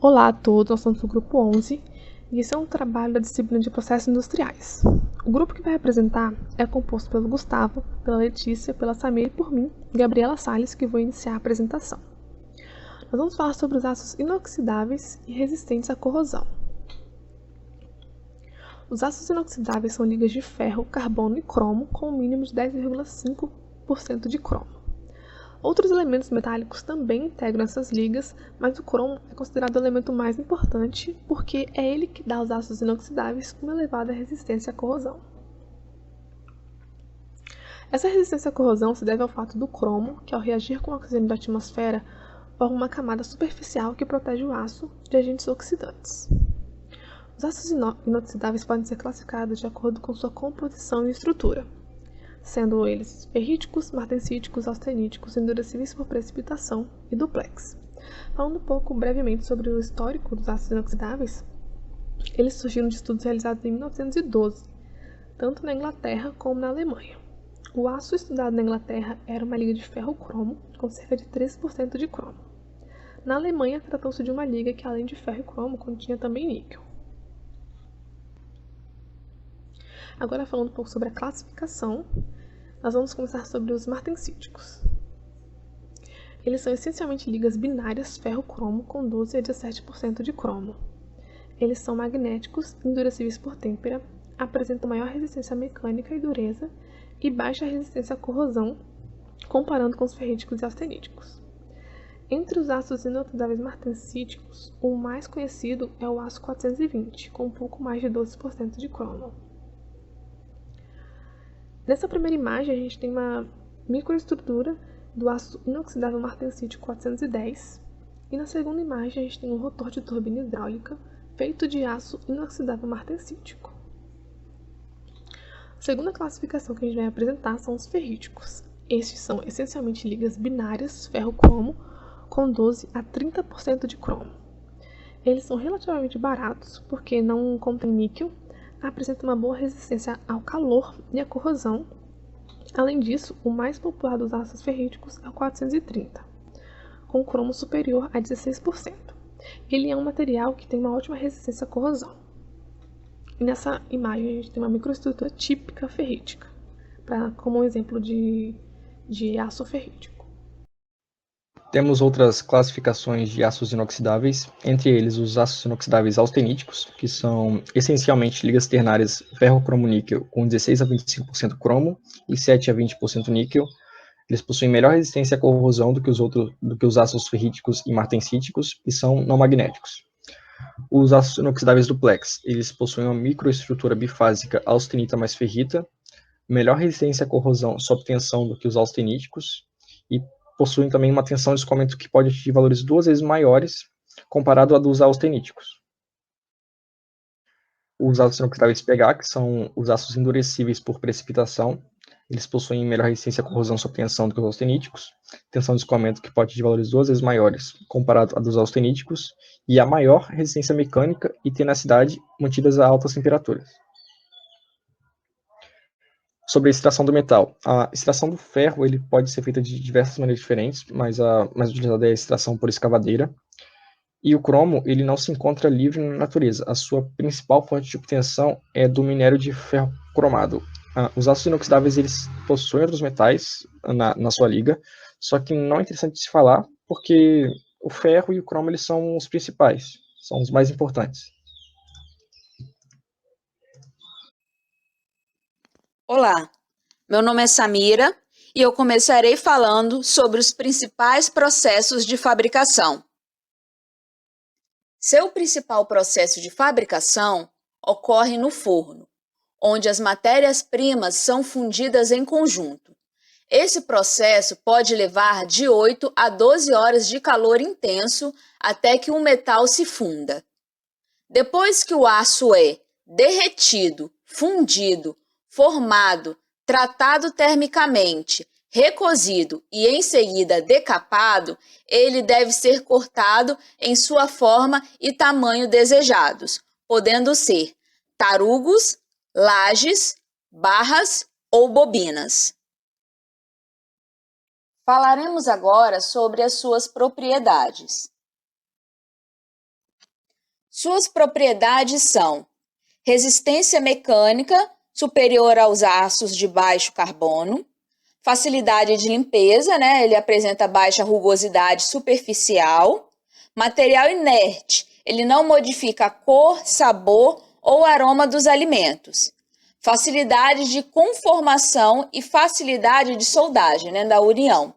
Olá a todos, nós somos do grupo 11 e esse é um trabalho da disciplina de processos industriais. O grupo que vai apresentar é composto pelo Gustavo, pela Letícia, pela Samira e por mim, Gabriela Salles, que vou iniciar a apresentação. Nós vamos falar sobre os aços inoxidáveis e resistentes à corrosão. Os aços inoxidáveis são ligas de ferro, carbono e cromo com um mínimo de 10,5% de cromo. Outros elementos metálicos também integram essas ligas, mas o cromo é considerado o elemento mais importante porque é ele que dá aos aços inoxidáveis uma elevada resistência à corrosão. Essa resistência à corrosão se deve ao fato do cromo, que ao reagir com o oxigênio da atmosfera, forma uma camada superficial que protege o aço de agentes oxidantes. Os aços inoxidáveis podem ser classificados de acordo com sua composição e estrutura, sendo eles ferríticos, martensíticos, austeníticos, endurecíveis por precipitação e duplex. Falando um pouco brevemente sobre o histórico dos aços inoxidáveis, eles surgiram de estudos realizados em 1912, tanto na Inglaterra como na Alemanha. O aço estudado na Inglaterra era uma liga de ferro-cromo, com cerca de 13% de cromo. Na Alemanha, tratou-se de uma liga que, além de ferro e cromo, continha também níquel. Agora, falando um pouco sobre a classificação, nós vamos começar sobre os martensíticos. Eles são essencialmente ligas binárias ferro-cromo com 12 a 17% de cromo. Eles são magnéticos, endurecíveis por têmpera, apresentam maior resistência mecânica e dureza e baixa resistência à corrosão, comparando com os ferríticos e austeníticos. Entre os aços inoxidáveis martensíticos, o mais conhecido é o aço 420, com um pouco mais de 12% de cromo. Nessa primeira imagem, a gente tem uma microestrutura do aço inoxidável martensítico 410, e na segunda imagem a gente tem um rotor de turbina hidráulica feito de aço inoxidável martensítico. A segunda classificação que a gente vai apresentar são os ferríticos. Estes são essencialmente ligas binárias ferro-cromo com 12 a 30% de cromo. Eles são relativamente baratos porque não contêm níquel, apresentam uma boa resistência ao calor e à corrosão. Além disso, o mais popular dos aços ferríticos é o 430, com cromo superior a 16%. Ele é um material que tem uma ótima resistência à corrosão. E nessa imagem a gente tem uma microestrutura típica ferrítica, como um exemplo de aço ferrítico. Temos outras classificações de aços inoxidáveis, entre eles os aços inoxidáveis austeníticos, que são essencialmente ligas ternárias ferro-cromo-níquel com 16 a 25% cromo e 7 a 20% níquel. Eles possuem melhor resistência à corrosão do que os aços ferríticos e martensíticos e são não magnéticos. Os aços inoxidáveis duplex, eles possuem uma microestrutura bifásica austenita mais ferrita, melhor resistência à corrosão sob tensão do que os austeníticos e possuem também uma tensão de escoamento que pode atingir valores 2 vezes maiores comparado a dos austeníticos. Os aços inoxidáveis pH, que são os aços endurecíveis por precipitação, eles possuem melhor resistência à corrosão sob tensão do que os austeníticos, tensão de escoamento que pode atingir valores 2 vezes maiores comparado a dos austeníticos, e a maior resistência mecânica e tenacidade mantidas a altas temperaturas. Sobre a extração do metal. A extração do ferro ele pode ser feita de diversas maneiras diferentes, mas a mais utilizada é a extração por escavadeira. E o cromo ele não se encontra livre na natureza. A sua principal fonte de obtenção é do minério de ferro cromado. Os aços inoxidáveis eles possuem outros metais na sua liga, só que não é interessante de se falar porque o ferro e o cromo eles são os principais, são os mais importantes. Olá, meu nome é Samira e eu começarei falando sobre os principais processos de fabricação. Seu principal processo de fabricação ocorre no forno, onde as matérias-primas são fundidas em conjunto. Esse processo pode levar de 8 a 12 horas de calor intenso até que o metal se funda. Depois que o aço é derretido, fundido, formado, tratado termicamente, recozido e em seguida decapado, ele deve ser cortado em sua forma e tamanho desejados, podendo ser tarugos, lajes, barras ou bobinas. Falaremos agora sobre as suas propriedades. Suas propriedades são resistência mecânica superior aos aços de baixo carbono, facilidade de limpeza, né? Ele apresenta baixa rugosidade superficial, material inerte, ele não modifica a cor, sabor ou aroma dos alimentos, facilidade de conformação e facilidade de soldagem, né? Da união.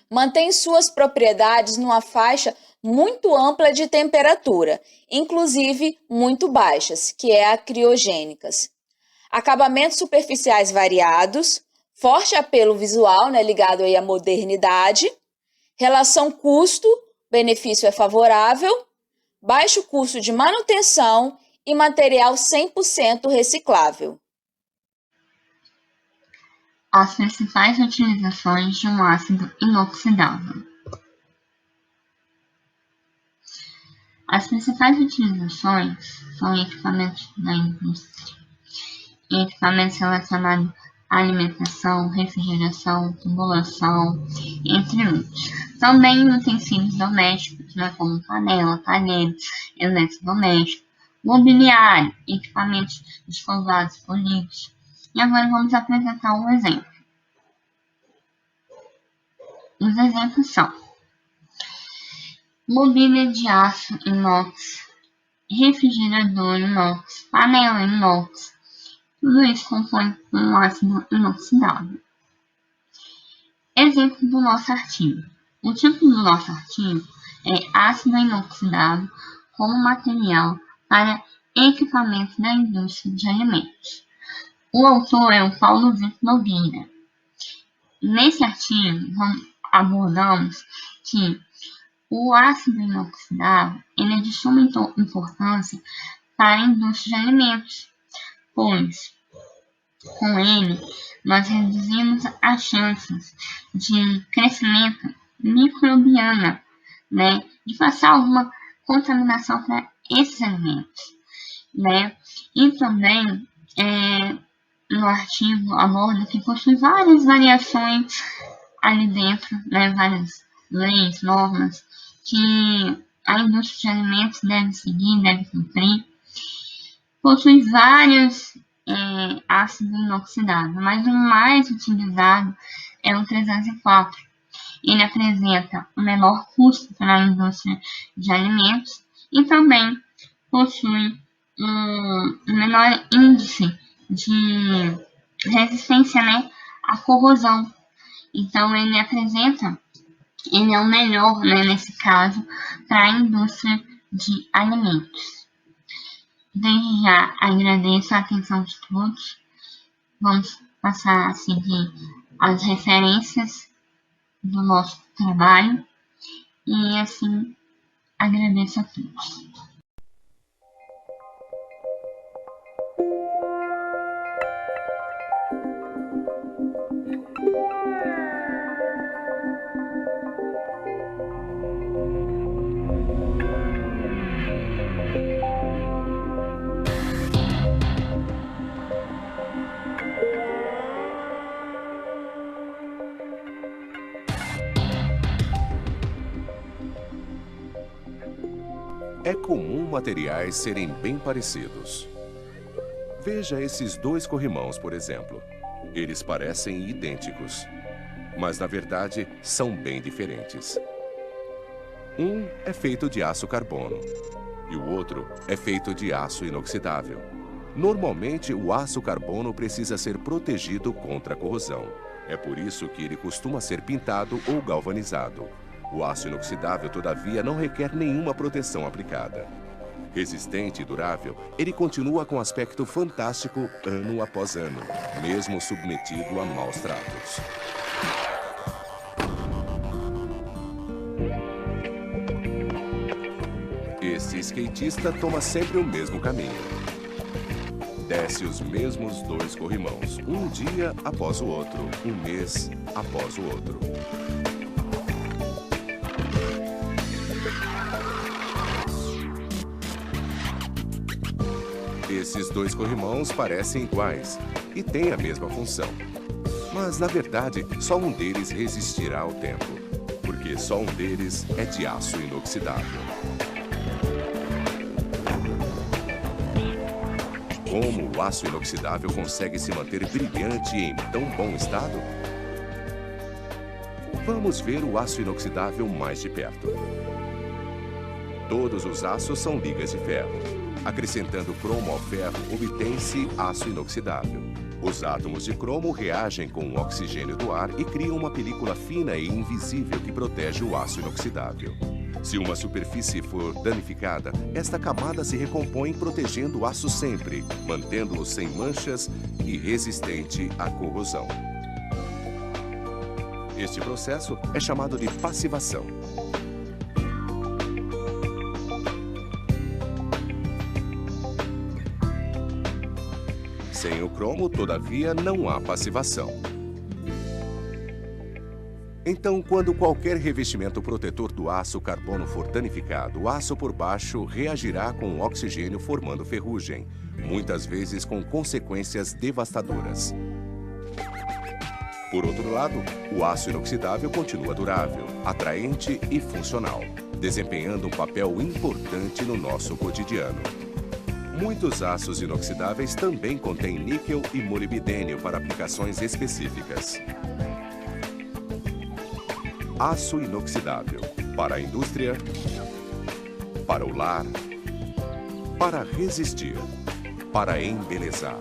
Mantém suas propriedades numa faixa muito ampla de temperatura, inclusive muito baixas, que é a criogênicas. Acabamentos superficiais variados, forte apelo visual, né, ligado aí à modernidade, relação custo-benefício é favorável, baixo custo de manutenção e material 100% reciclável. As principais utilizações de um ácido inoxidável. As principais utilizações são equipamentos da indústria, equipamentos relacionados à alimentação, refrigeração, tubulação, entre outros. Também utensílios domésticos, né, como panela, talher, eletrodoméstico, mobiliário, equipamentos escovados, polidos. E agora vamos apresentar um exemplo. Os exemplos são mobília de aço inox, refrigerador inox, panela inox. Tudo isso compõe um ácido inoxidável. Exemplo do nosso artigo. O tipo do nosso artigo é ácido inoxidável como material para equipamentos da indústria de alimentos. O autor é o Paulo Vitor Nogueira. Nesse artigo, abordamos que o ácido inoxidável ele é de suma importância para a indústria de alimentos, pois com ele nós reduzimos as chances de crescimento microbiano, né, de passar alguma contaminação para esses alimentos, né, e também no artigo aborda que possui várias variações ali dentro, né, várias leis, normas que a indústria de alimentos deve seguir, deve cumprir. Possui vários ácidos inoxidáveis, mas o mais utilizado é o 304. Ele apresenta o menor custo para a indústria de alimentos e também possui um menor índice de resistência, né, à corrosão. Então, ele é o melhor, né, nesse caso, para a indústria de alimentos. Desde já agradeço a atenção de todos. Vamos passar a seguir as referências do nosso trabalho e assim agradeço a todos. É comum materiais serem bem parecidos. Veja esses dois corrimãos, por exemplo. Eles parecem idênticos, mas na verdade são bem diferentes. Um é feito de aço carbono e o outro é feito de aço inoxidável. Normalmente, o aço carbono precisa ser protegido contra a corrosão. É por isso que ele costuma ser pintado ou galvanizado. O aço inoxidável, todavia, não requer nenhuma proteção aplicada. Resistente e durável, ele continua com aspecto fantástico ano após ano, mesmo submetido a maus tratos. Esse skatista toma sempre o mesmo caminho. Desce os mesmos dois corrimãos, um dia após o outro, um mês após o outro. Esses dois corrimãos parecem iguais e têm a mesma função. Mas, na verdade, só um deles resistirá ao tempo, porque só um deles é de aço inoxidável. Como o aço inoxidável consegue se manter brilhante em tão bom estado? Vamos ver o aço inoxidável mais de perto. Todos os aços são ligas de ferro. Acrescentando cromo ao ferro, obtém-se aço inoxidável. Os átomos de cromo reagem com o oxigênio do ar e criam uma película fina e invisível que protege o aço inoxidável. Se uma superfície for danificada, esta camada se recompõe protegendo o aço sempre, mantendo-o sem manchas e resistente à corrosão. Este processo é chamado de passivação. Sem o cromo, todavia, não há passivação. Então, quando qualquer revestimento protetor do aço carbono for danificado, o aço por baixo reagirá com o oxigênio formando ferrugem, muitas vezes com consequências devastadoras. Por outro lado, o aço inoxidável continua durável, atraente e funcional, desempenhando um papel importante no nosso cotidiano. Muitos aços inoxidáveis também contêm níquel e molibdênio para aplicações específicas. Aço inoxidável para a indústria, para o lar, para resistir, para embelezar,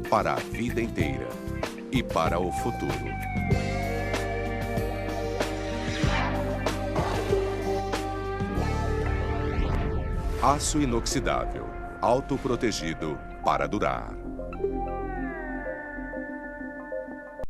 para a vida inteira e para o futuro. Aço inoxidável, autoprotegido para durar.